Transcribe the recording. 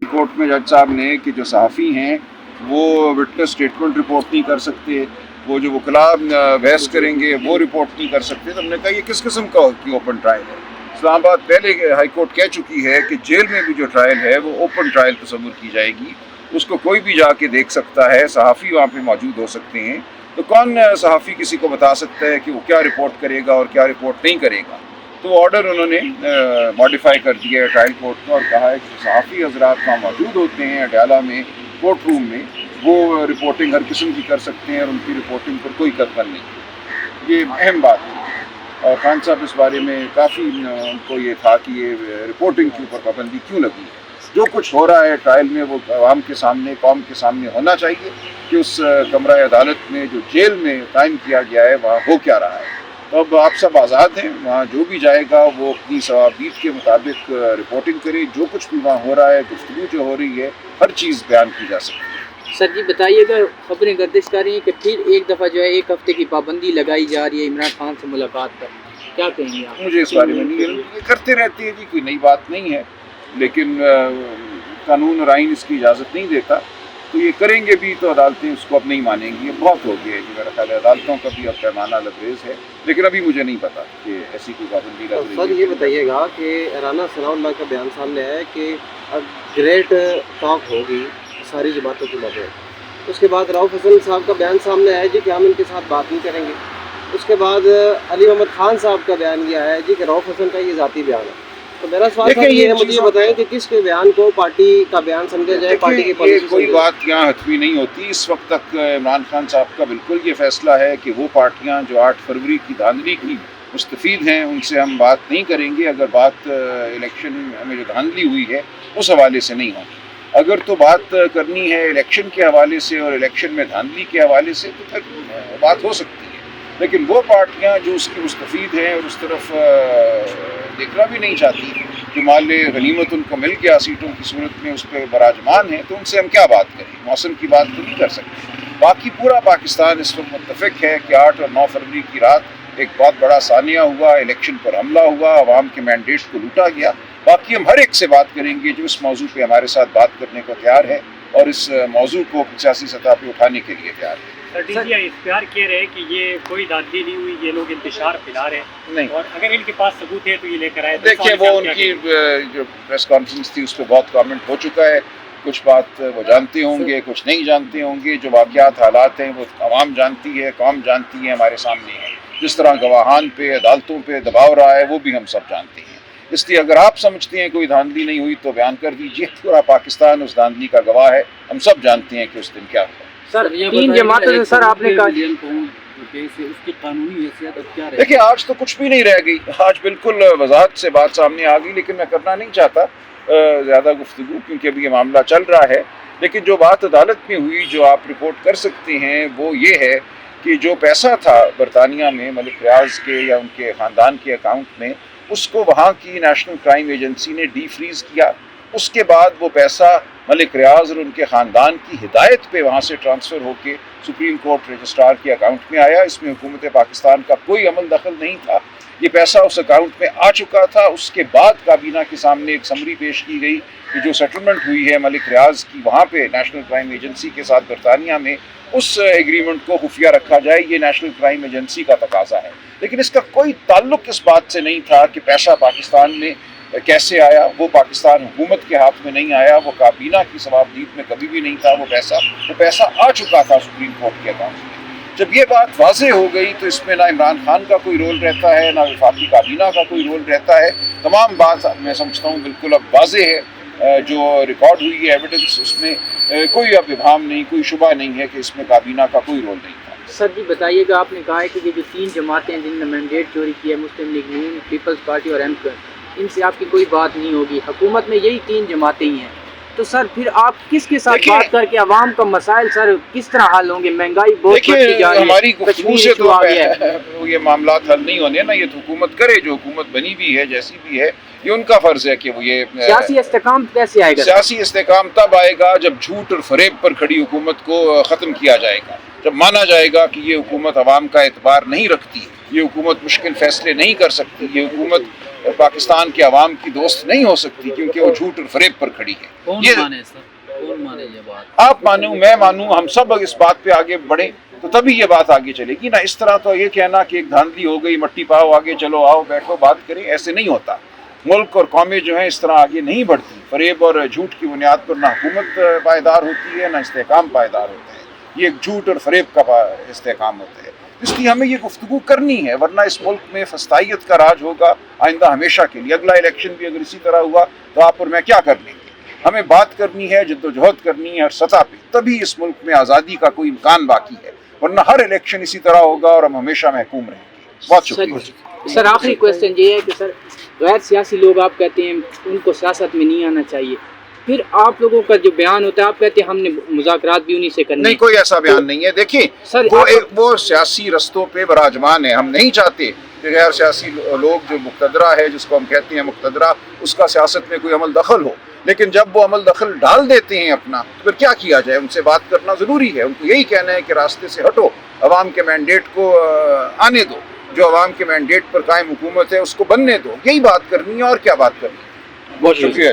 Court में जज साहब ने कि जो सहाफ़ी हैं वो विटनेस स्टेटमेंट रिपोर्ट नहीं कर सकते, वो जो वकला बहस करेंगे वो रिपोर्ट नहीं कर सकते। तो हमने कहा ये किस किस्म का की ओपन ट्रायल है। इस्लामाबाद पहले हाई कोर्ट कह चुकी है कि जेल में भी जो ट्रायल है वो ओपन ट्रायल तस्वुर की जाएगी, उसको कोई भी जाके देख सकता है, सहाफ़ी वहाँ पे मौजूद हो सकते हैं। तो कौन सहाफ़ी किसी को बता सकता है कि वो क्या रिपोर्ट करेगा और क्या रिपोर्ट नहीं करेगा। तो ऑर्डर उन्होंने मॉडिफाई कर दिया है ट्रायल कोर्ट का और कहा है कि सहाफ़ी हजरात वहाँ मौजूद होते हैं अडयाला में कोर्ट रूम में, वो रिपोर्टिंग हर किस्म की कर सकते हैं और उनकी रिपोर्टिंग पर कोई कतल नहीं। ये अहम बात है और खान साहब इस बारे में काफ़ी उनको ये था कि ये रिपोर्टिंग के ऊपर पाबंदी क्यों लगी है। जो कुछ हो रहा है ट्रायल में वो आवाम के सामने, कौम के सामने होना चाहिए कि उस कमरा अदालत में जो जेल में कायम किया गया है वहाँ हो क्या रहा है। तो अब आप सब आज़ाद हैं, वहाँ जो भी जाएगा वो अपनी सवाबीत के मुताबिक रिपोर्टिंग करे। जो कुछ भी वहाँ हो रहा है, गुफ्तगू जो हो रही है, हर चीज़ बयान की जा सकती है। सर जी बताइएगा, खबरें गर्दिश कर रही हैं कि फिर एक दफ़ा जो है 1 हफ्ते की पाबंदी लगाई जा रही है इमरान खान से मुलाकात पर, क्या कहेंगे आप? मुझे इस बारे में नहीं, ये करते रहते हैं जी, कोई नई बात नहीं है, लेकिन कानून और आइन इसकी इजाज़त नहीं देता। तो ये करेंगे भी तो अदालतें उसको अब नहीं मानेंगी। ये बहुत हो गया है जी, मेरा ख्याल है अदालतों का भी अब पैमाना लबरेज है, लेकिन अभी मुझे नहीं पता कि ऐसी कोई पाबंदी लग रही है। सर ये बताइएगा कि राना सनाउल्लाह का बयान सामने आया कि ग्रेट टॉक होगी सारी जमातों के मदद, उसके बाद रऊफ़ हसन साहब का बयान सामने आया जी कि हम इनके साथ बात नहीं करेंगे। उसके बाद अली मोहम्मद खान साहब का बयान ये आया जी कि रऊफ़ हसन का ये ज़ाती बयान है। तो मेरा सवाल ये है, मुझे ये बताएं कि किसके बयान को पार्टी का बयान समझा जाए, पार्टी की पॉलिसी? कोई बात यहाँ हतमी नहीं होती। इस वक्त तक इमरान खान साहब का बिल्कुल ये फैसला है कि वो पार्टियाँ जो 8 फरवरी की धांधली की मुस्तफ़ीद हैं उनसे हम बात नहीं करेंगे। अगर बात इलेक्शन में जो धांधली हुई है उस हवाले से नहीं होगी। अगर तो बात करनी है इलेक्शन के हवाले से और इलेक्शन में धांधली के हवाले से तो फिर बात हो सकती है। लेकिन वो पार्टियां जो उसकी मुस्तफ़ीद हैं और उस तरफ देखना भी नहीं चाहती कि मान ले गनीमत उनको मिल गया सीटों की सूरत में, उस पर बराजमान है, तो उनसे हम क्या बात करें। मौसम की बात तो नहीं कर सकते। बाकी पूरा पाकिस्तान इस वक्त मुत्तफ़िक है कि 8 और 9 फरवरी की रात एक बहुत बड़ा सानिया हुआ, इलेक्शन पर हमला हुआ, अवाम के मैंडेट को लूटा गया। बाकी हम हर एक से बात करेंगे जो इस मौजू पे हमारे साथ बात करने को तैयार है और इस मौजू को सियासी सतह पर उठाने के लिए तैयार है। सर डीजी इख्तियार कह रहे हैं कि ये कोई दादी नहीं हुई, ये लोग इंतशार फैला रहे हैं नहीं, और अगर इनके पास सबूत है तो ये लेकर आए। देखिए वो उनकी जो प्रेस कॉन्फ्रेंस थी उस पर बहुत कमेंट हो चुका है। कुछ बात वो जानते होंगे, कुछ नहीं जानते होंगे। जो वाक़यात हालात हैं वो आवाम जानती है, कौम जानती है, हमारे सामने है। जिस तरह गवाहान पे, अदालतों पे दबाव रहा है वो भी हम सब जानते हैं। इसलिए अगर आप समझते हैं कोई धांधली नहीं हुई तो बयान कर दीजिए। पूरा पाकिस्तान उस धांधली का गवाह है। हम सब जानते हैं कि उस दिन क्या हुआ। सर 3 जमातों से सर आपने कहा उसकी कानूनी हैसियत अब क्या देखिए आज तो कुछ भी नहीं रह गई। आज बिल्कुल वजाहत से बात सामने आ गई, लेकिन मैं करना नहीं चाहता ज़्यादा गुफ्तगू, क्योंकि अभी ये मामला चल रहा है। लेकिन जो बात अदालत में हुई जो आप रिपोर्ट कर सकते हैं वो ये है कि जो पैसा था बरतानिया में मलिक रियाज के या उनके ख़ानदान के अकाउंट में, उसको वहाँ की नेशनल क्राइम एजेंसी ने डी फ्रीज़ किया। उसके बाद वो पैसा मलिक रियाज और उनके ख़ानदान की हिदायत पे वहाँ से ट्रांसफ़र होके सुप्रीम कोर्ट रजिस्ट्रार के अकाउंट में आया। इसमें हुकूमत पाकिस्तान का कोई अमल दखल नहीं था। ये पैसा उस अकाउंट में आ चुका था। उसके बाद काबीना के सामने एक समरी पेश की गई कि जो सेटलमेंट हुई है मलिक रियाज की वहाँ पे नेशनल क्राइम एजेंसी के साथ बरतानिया में, उस एग्रीमेंट को खुफिया रखा जाए। ये नेशनल क्राइम एजेंसी का तकाजा है, लेकिन इसका कोई ताल्लुक इस बात से नहीं था कि पैसा पाकिस्तान में कैसे आया। वो पाकिस्तान हुकूमत के हाथ में नहीं आया, वो काबीना की सवाबदीद में कभी भी नहीं था। वो पैसा आ चुका था सुप्रीम कोर्ट के अकाउंट में। जब ये बात वाज़ेह हो गई तो इसमें ना इमरान खान का कोई रोल रहता है, ना वफाकी काबीना का कोई रोल रहता है। तमाम बात मैं समझता हूँ बिल्कुल अब वाज़ेह है। जो रिकॉर्ड हुई है एविडेंस, उसमें कोई अब इब्हाम नहीं, कोई शुबा नहीं है कि इसमें काबीना का कोई रोल नहीं था। सर जी बताइएगा, आपने कहा है कि ये जो 3 जमातें हैं जिनने मैंडेट चोरी किया है, मुस्लिम लीग नून, पीपल्स पार्टी और एमकर, इनसे आपकी कोई बात नहीं होगी। हुकूमत में यही 3 जमातें ही हैं, तो सर फिर आप किसके साथ बात करके अवाम का मसाइल सर किस तरह हल होंगे? महंगाई बहुत बढ़ती जा रही है, हमारी गुफ्तगू से तो ये मामला हल नहीं होने ना। ये तो हुकूमत करे, जो हुकूमत बनी भी है, जैसी भी है, ये उनका फर्ज है कि वो ये सियासी इस्तेकाम कैसे आएगा? सियासी इस्तेकाम तब आएगा जब झूठ और फरेब पर खड़ी हुकूमत को ख़त्म किया जाएगा, जब माना जाएगा कि ये हुकूमत अवाम का एतबार नहीं रखती, ये हुकूमत मुश्किल फैसले नहीं कर सकती, ये हुकूमत پاکستان کے عوام کی دوست نہیں ہو سکتی، کیونکہ وہ جھوٹ اور فریب پر کھڑی ہے. کون یہ مانے سر، کون مانے یہ بات؟ آپ مانوں، میں مانوں، ہم سب اگر اس بات پہ آگے بڑھیں تو تبھی یہ بات آگے چلے گی نا. اس طرح تو یہ کہنا کہ ایک دھاندلی ہو گئی، مٹی پاؤ، آگے چلو، آؤ بیٹھو بات کریں، ایسے نہیں ہوتا. ملک اور قومیں جو ہیں اس طرح آگے نہیں بڑھتی. فریب اور جھوٹ کی بنیاد پر نہ حکومت پائیدار ہوتی ہے، نہ استحکام پائیدار ہوتا ہے. یہ ایک جھوٹ اور فریب کا استحکام ہوتا ہے. اس لیے ہمیں یہ گفتگو کرنی ہے، ورنہ اس ملک میں فسطائیت کا راج ہوگا آئندہ ہمیشہ کے لیے. اگلا الیکشن بھی اگر اسی طرح ہوا تو آپ اور میں کیا کر لیں گے؟ ہمیں بات کرنی ہے، جدوجہد کرنی ہے ہر سطح پہ، تبھی اس ملک میں آزادی کا کوئی امکان باقی ہے. ورنہ ہر الیکشن اسی طرح ہوگا اور ہم ہمیشہ محکوم رہیں گے. بہت شکریہ. سر آخری کویسچن یہ ہے کہ سر غیر سیاسی لوگ آپ کہتے ہیں ان کو سیاست میں نہیں آنا چاہیے، پھر آپ لوگوں کا جو بیان ہوتا ہے آپ کہتے ہیں ہم نے مذاکرات بھی انہی سے کرنے نہیں، کوئی ایسا بیان نہیں ہے. دیکھیں سر وہ سیاسی رستوں پہ براجمان ہے. ہم نہیں چاہتے کہ غیر سیاسی لوگ، جو مقتدرہ ہے جس کو ہم کہتے ہیں مقتدرہ، اس کا سیاست میں کوئی عمل دخل ہو. لیکن جب وہ عمل دخل ڈال دیتے ہیں اپنا، تو پھر کیا کیا جائے؟ ان سے بات کرنا ضروری ہے. ان کو یہی کہنا ہے کہ راستے سے ہٹو، عوام کے مینڈیٹ کو آنے دو، جو عوام کے مینڈیٹ پر قائم حکومت ہے اس کو بننے دو. یہی بات کرنی ہے، اور کیا بات کرنی ہے. بہت شکریہ.